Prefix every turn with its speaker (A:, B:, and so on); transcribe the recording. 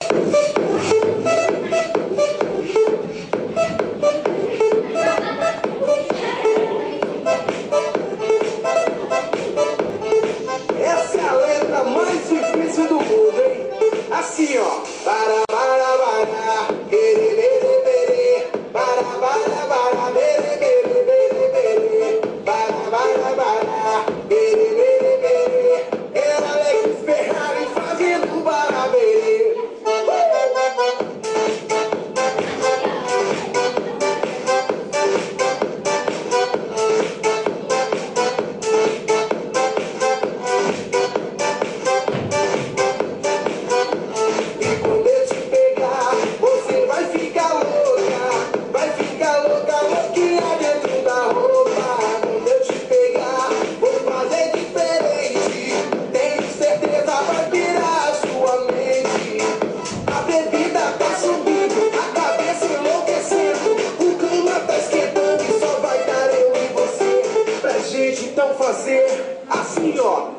A: Essa é a letra mais difícil do mundo, hein? Assim, ó. Para, bere, bere, bere. Para, bere, bere, bere, bere. Para, bere, bere, bere. Era Alex Ferrari fazendo barabere. Então fazer assim, ó.